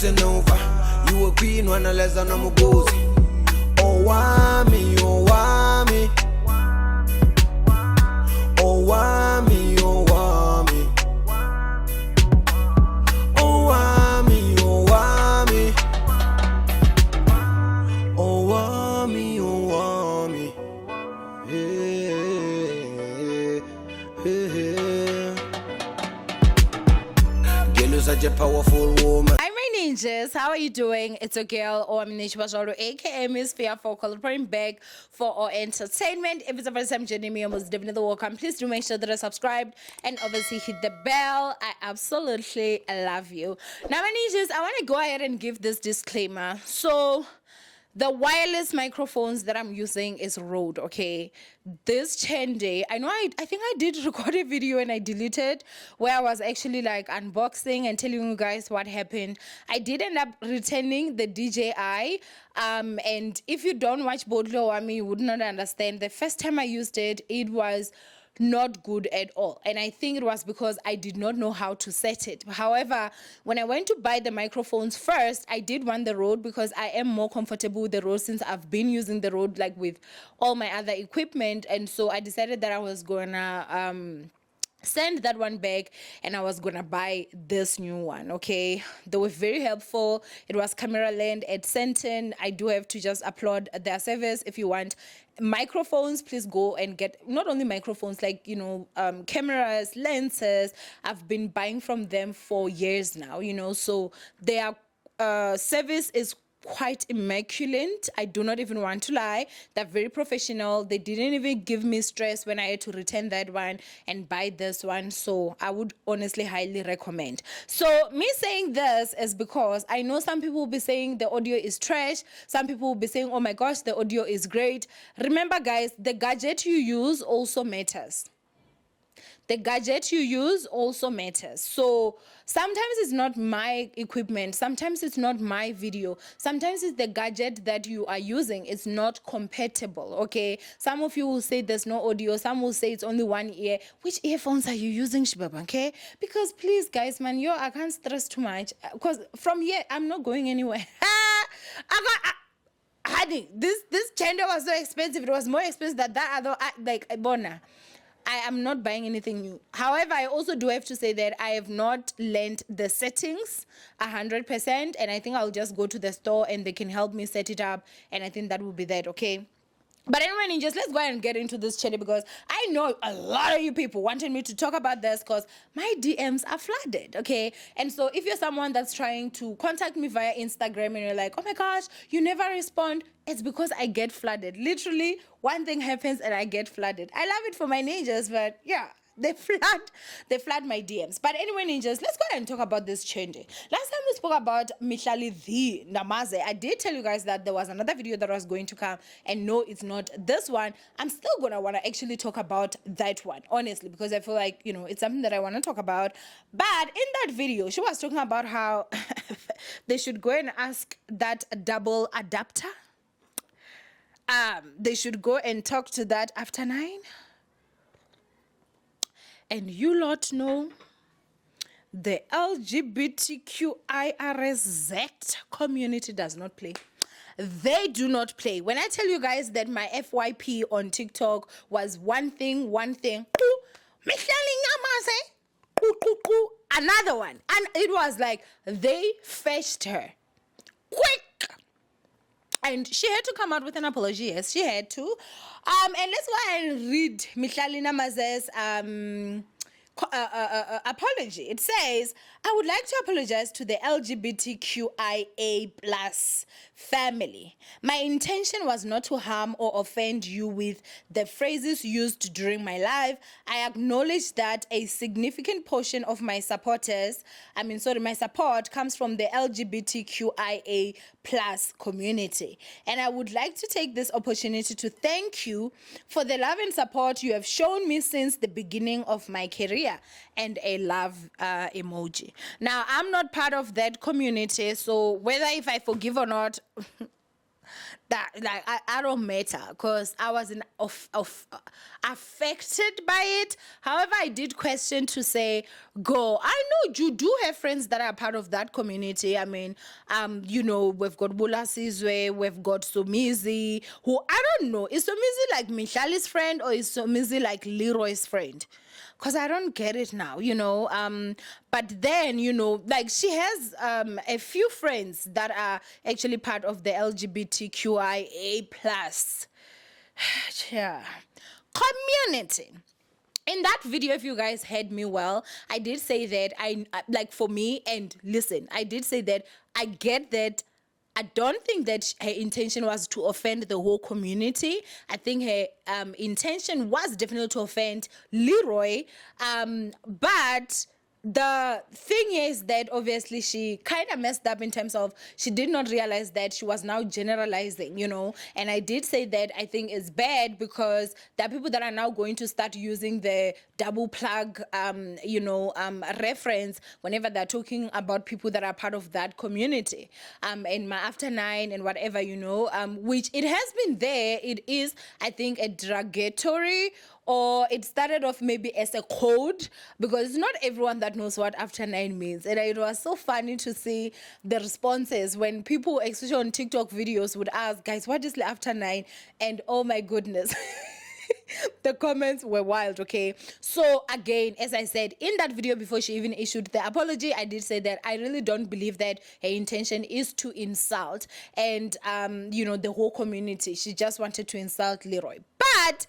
listen over. You a queen when I less than I'm a gozy. Owamie, Owamie. Owamie, Owamie. Owamie, Owamie. Owamie, Owamie. Hey, hey. Girl, you're such a powerful woman. Hi, my ninjas. How are you doing? It's a girl, Owamie, aka Miss Fearful, reporting back for our entertainment. If it's the first time joining me, I'm most definitely welcome. Please do make sure that you're subscribed and obviously hit the bell. I absolutely love you. Now, my ninjas, I want to go ahead and give this disclaimer. So, the wireless microphones that I'm using is Rode, okay? This Chende, I know I think I did record a video and I deleted where I was actually like unboxing and telling you guys what happened. I did end up returning the DJI, and if you don't watch Bodlo Owamie, you would not understand. The first time I used it, it was not good at all, and I think it was because I did not know how to set it. However, when I went to buy the microphones first, I did want the Rode because I am more comfortable with the Rode since I've been using the Rode like with all my other equipment, and so I decided that I was gonna send that one back and I was gonna buy this new one. Okay, they were very helpful. It was Camera Land at Senton. I do have to just applaud their service. If you want microphones, please go and get not only microphones, like cameras, lenses. I've been buying from them for years now, so their service is quite immaculate. I do not even want to lie. They're very professional. They didn't even give me stress when I had to return that one and buy this one. So I would honestly highly recommend. So me saying this is because I know some people will be saying the audio is trash. Some people will be saying, oh my gosh, the audio is great. Remember guys, the gadget you use also matters. The gadget you use also matters. So sometimes it's not my equipment. Sometimes it's not my video. Sometimes it's the gadget that you are using. It's not compatible, okay? Some of you will say there's no audio. Some will say it's only one ear. Which earphones are you using, Shibaba, okay? Because please, guys, man, I can't stress too much. Because from here, I'm not going anywhere. Honey, this channel was so expensive. It was more expensive than that other, like, Bona. I am not buying anything new. However, I also do have to say that I have not learned the settings 100%, and I think I'll just go to the store and they can help me set it up, and I think that will be that, okay? But anyway, ninjas, let's go ahead and get into this channel because I know a lot of you people wanted me to talk about this because my DMs are flooded, okay? And so if you're someone that's trying to contact me via Instagram and you're like, oh my gosh, you never respond, it's because I get flooded. Literally, one thing happens and I get flooded. I love it for my ninjas, but yeah. They flood my DMs. But anyway, ninjas, let's go ahead and talk about this changing. Last time we spoke about Mihlali the Namaze. I did tell you guys that there was another video that was going to come, and no, it's not this one. I'm still gonna want to actually talk about that one, honestly, because I feel like, it's something that I want to talk about. But in that video, she was talking about how they should go and ask that double adapter. They should go and talk to that after 9. And you lot know the LGBTQIRZ community does not play. They do not play. When I tell you guys that my FYP on TikTok was one thing, another one. And it was like they fetched her quick. And she had to come out with an apology. Yes, she had to. And let's go ahead and read Mihlali Namaze's apology. It says, I would like to apologize to the LGBTQIA plus family. My intention was not to harm or offend you with the phrases used during my life. I acknowledge that a significant portion of my support comes from the LGBTQIA plus community. And I would like to take this opportunity to thank you for the love and support you have shown me since the beginning of my career, and a love emoji. Now, I'm not part of that community, so whether if I forgive or not, that like I don't matter because I wasn't affected by it. However, I did question to say, go. I know you do have friends that are part of that community. I mean, you know, we've got Bula Sizwe, we've got Somizi, who I don't know. Is Somizi like Mihlali's friend or is Somizi like Leroy's friend? Because I don't get it now, you know. But then, you know, like she has a few friends that are actually part of the LGBTQIA plus yeah, community. In that video, if you guys heard me well, I did say that like for me, and listen, I did say that I get that. I don't think that her intention was to offend the whole community. I think her intention was definitely to offend Leroy. But the thing is that obviously she kind of messed up in terms of she did not realize that she was now generalizing, you know. And I did say that I think it's bad because there are people that are now going to start using the double plug, reference whenever they're talking about people that are part of that community. And my after nine and whatever, you know, which it has been there. It is, I think, a derogatory, or it started off maybe as a code because it's not everyone that knows what after nine means. And it was so funny to see the responses when people, especially on TikTok videos, would ask, guys, what is the after nine? And oh my goodness. The comments were wild, okay? So again, as I said in that video before she even issued the apology, I did say that I really don't believe that her intention is to insult and the whole community. She just wanted to insult Leroy. But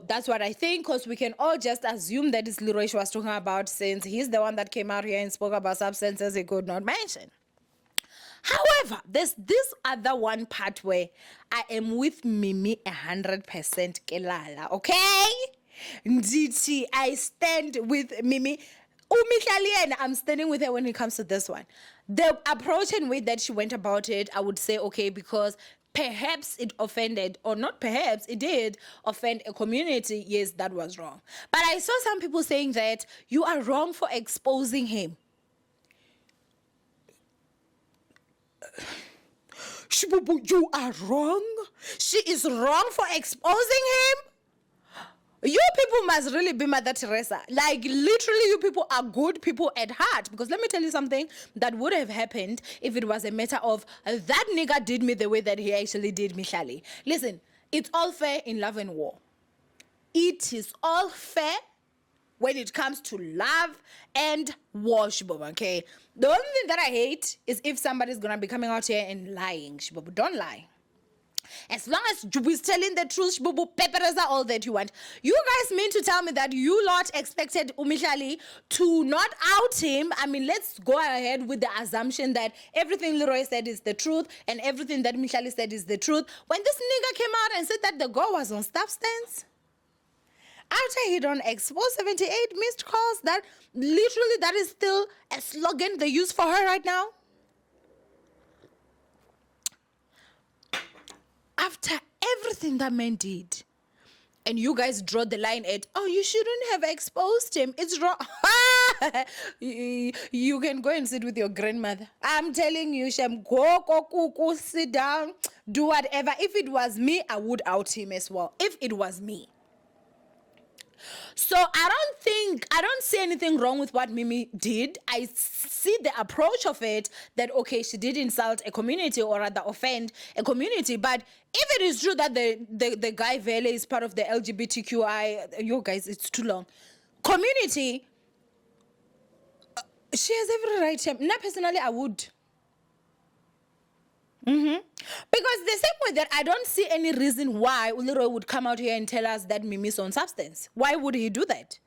that's what I think, because we can all just assume that it's Leroy she was talking about, since he's the one that came out here and spoke about substances he could not mention. However, there's this other one part where I am with Mimi 100% Kelala, okay? Nditi, I stand with Mimi. Mihlali, and I'm standing with her when it comes to this one. The approach and way that she went about it, I would say, okay, because perhaps it offended, or not perhaps, it did offend a community. Yes, that was wrong. But I saw some people saying that you are wrong for exposing him. Shibubu, you are wrong. She is wrong for exposing him. You people must really be Mother Teresa. Like, literally, you people are good people at heart. Because let me tell you something that would have happened if it was a matter of that nigga did me the way that he actually did Mihlali. Listen, it's all fair in love and war. It is all fair when it comes to love and war, Shibobo, okay? The only thing that I hate is if somebody's going to be coming out here and lying, Shibobo. Don't lie. As long as Jubu's telling the truth, Shibobo, pepereza all that you want. You guys mean to tell me that you lot expected Mihlali to not out him? I mean, let's go ahead with the assumption that everything Leroy said is the truth and everything that Mihlali said is the truth. When this nigga came out and said that the girl was on substance, after he done expose 78 missed calls, that literally that is still a slogan they use for her right now. After everything that man did, and you guys draw the line at, oh, you shouldn't have exposed him. It's wrong. You can go and sit with your grandmother. I'm telling you, Shem, go, sit down, do whatever. If it was me, I would out him as well. If it was me. So I don't see anything wrong with what Mimi did. I see the approach of it that, okay, she did insult a community, or rather offend a community. But if it is true that the guy Vele is part of the LGBTQI, you guys, it's too long, community, she has every right to. Now, personally, I would. Because the same way that I don't see any reason why Leroy would come out here and tell us that Mimi's on substance. Why would he do that?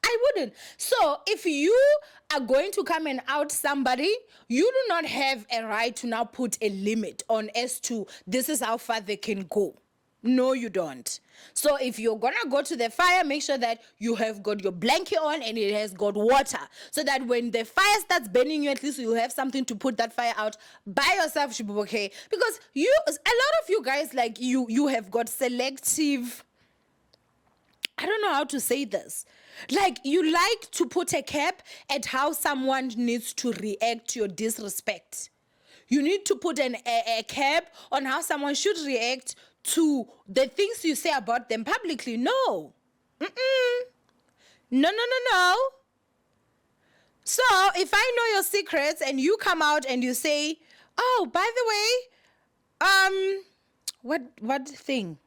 I wouldn't. So if you are going to come and out somebody, you do not have a right to now put a limit on as to this is how far they can go. No, you don't. So if you're going to go to the fire, make sure that you have got your blanket on and it has got water. So that when the fire starts burning you, at least you have something to put that fire out by yourself, Shibu, okay? Because a lot of you guys, like you have got selective, I don't know how to say this. Like, you like to put a cap at how someone needs to react to your disrespect. You need to put a cap on how someone should react to the things you say about them publicly. No. No. So if I know your secrets and you come out and you say, oh, by the way, what thing?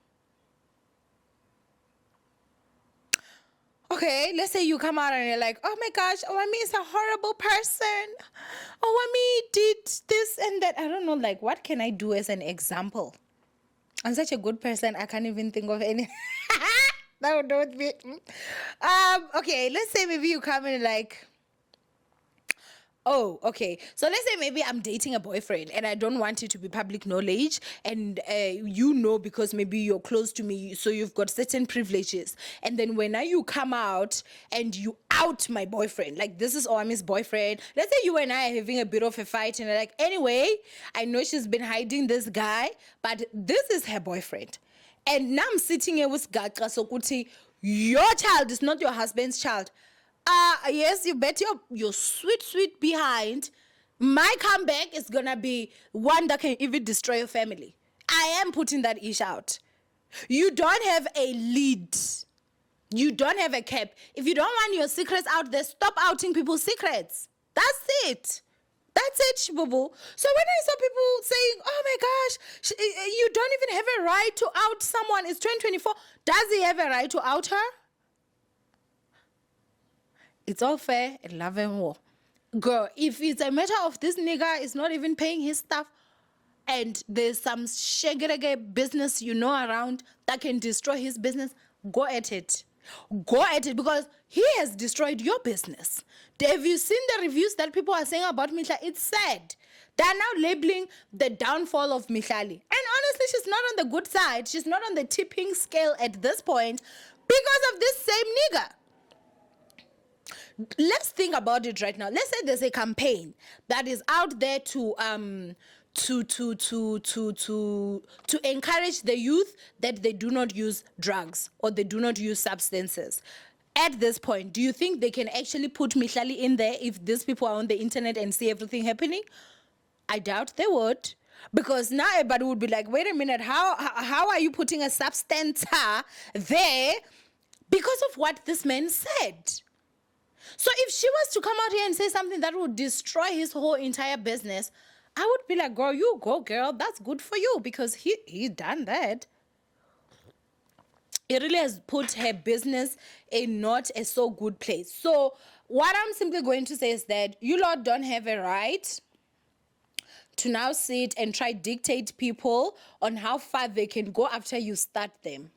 Okay, let's say you come out and you're like, oh my gosh, Owamie is a horrible person. Owamie did this and that. I don't know, like, what can I do as an example? I'm such a good person, I can't even think of any. That would not be. Okay, let's say maybe you come in like, oh, okay. So let's say maybe I'm dating a boyfriend and I don't want it to be public knowledge, and because maybe you're close to me, so you've got certain privileges. And then when you come out and you out my boyfriend, like this is Owamie's boyfriend. Let's say you and I are having a bit of a fight and you're like, anyway, I know she's been hiding this guy, but this is her boyfriend. And now I'm sitting here with Gaga Sokuti. Your child is not your husband's child. Yes, you bet your sweet behind. My comeback is gonna be one that can even destroy your family. I am putting that ish out. You don't have a lead. You don't have a cap. If you don't want your secrets out there, stop outing people's secrets. That's it. That's it, Shibubu. So when I saw people saying, oh my gosh, you don't even have a right to out someone. It's 2024. Does he have a right to out her? It's all fair in love and war. Girl, if it's a matter of this nigga is not even paying his stuff and there's some shaggy business around that can destroy his business, go at it. Go at it, because he has destroyed your business. Have you seen the reviews that people are saying about Mihlali? It's sad. They're now labeling the downfall of Mihlali. And honestly, she's not on the good side. She's not on the tipping scale at this point because of this same nigga. Let's think about it right now. Let's say there's a campaign that is out there to encourage the youth that they do not use drugs or they do not use substances. At this point, do you think they can actually put Mihlali in there if these people are on the internet and see everything happening? I doubt they would. Because now everybody would be like, wait a minute, how are you putting a substance there because of what this man said? So if she was to come out here and say something that would destroy his whole entire business, I would be like, girl, you go, girl. That's good for you, because he's done that. It really has put her business in not a so good place. So what I'm simply going to say is that you lot don't have a right to now sit and try dictate people on how far they can go after you start them.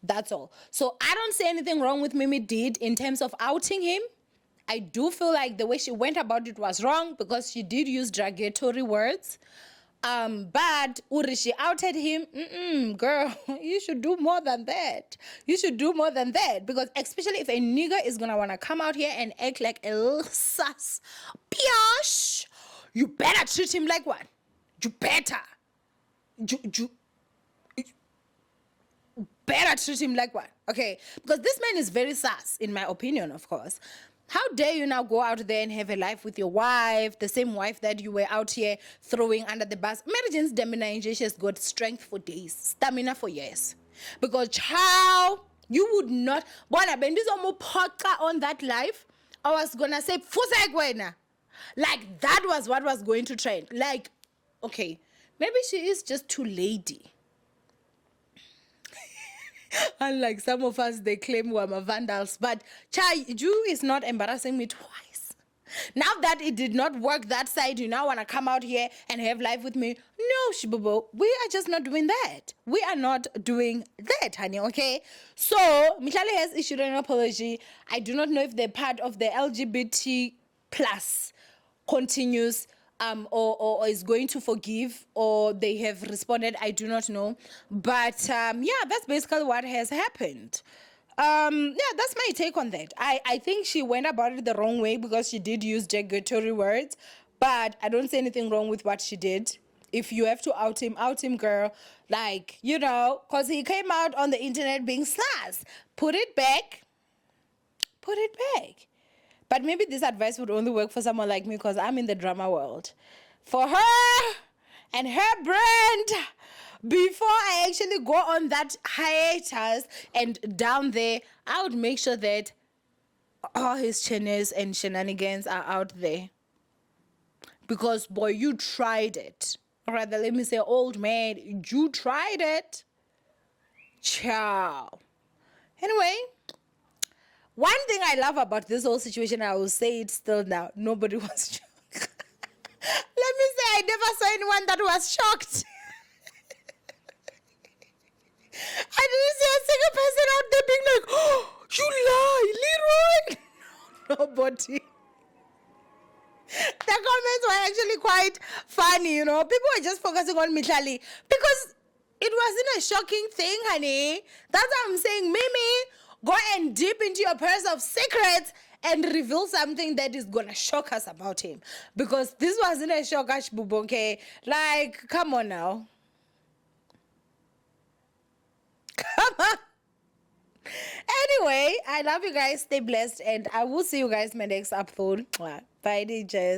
That's all. So I don't see anything wrong with Mimi did in terms of outing him. I do feel like the way she went about it was wrong because she did use derogatory words. But she outed him. Girl, you should do more than that. You should do more than that, because especially if a nigga is gonna wanna come out here and act like a little sus, biatch, you better treat him like one. You better. You better treat him like one, okay? Because this man is very sus, in my opinion, of course. How dare you now go out there and have a life with your wife, the same wife that you were out here throwing under the bus? Marriage's stamina, she has got strength for days, stamina for years. Because how you would not, on that life, I was gonna say, like that was what was going to trend. Like, okay, maybe she is just too lady. Unlike some of us, they claim we're vandals. But you is not embarrassing me twice. Now that it did not work that side, you now want to come out here and have life with me? No, Shibobo, we are just not doing that. We are not doing that, honey, okay? So, Mihlali has issued an apology. I do not know if they're part of the LGBT plus continues or is going to forgive, or they have responded. I do not know. But yeah, that's basically what has happened. Yeah, that's my take on that. I think she went about it the wrong way because she did use derogatory words, but I don't see anything wrong with what she did. If you have to out him, girl. Like, because he came out on the internet being sus. Put it back. Put it back. But maybe this advice would only work for someone like me because I'm in the drama world. For her and her brand, before I actually go on that hiatus and down there, I would make sure that all his chinners and shenanigans are out there. Because, boy, you tried it. Or rather, let me say, old man, you tried it. Ciao. Anyway, one thing I love about this whole situation, I will say it still now, nobody was shocked. Let me say, I never saw anyone that was shocked. I didn't see a single person out there being like, oh, you lie, Leroy. Nobody. The comments were actually quite funny, you know. People were just focusing on Mihlali because it wasn't a shocking thing, honey. That's what I'm saying. Mimi, go and dip into your purse of secrets and reveal something that is gonna shock us about him. Because this wasn't a shock, okay? Like, come on now. Come on. Anyway, I love you guys. Stay blessed, and I will see you guys in my next upload. Bye, DJs.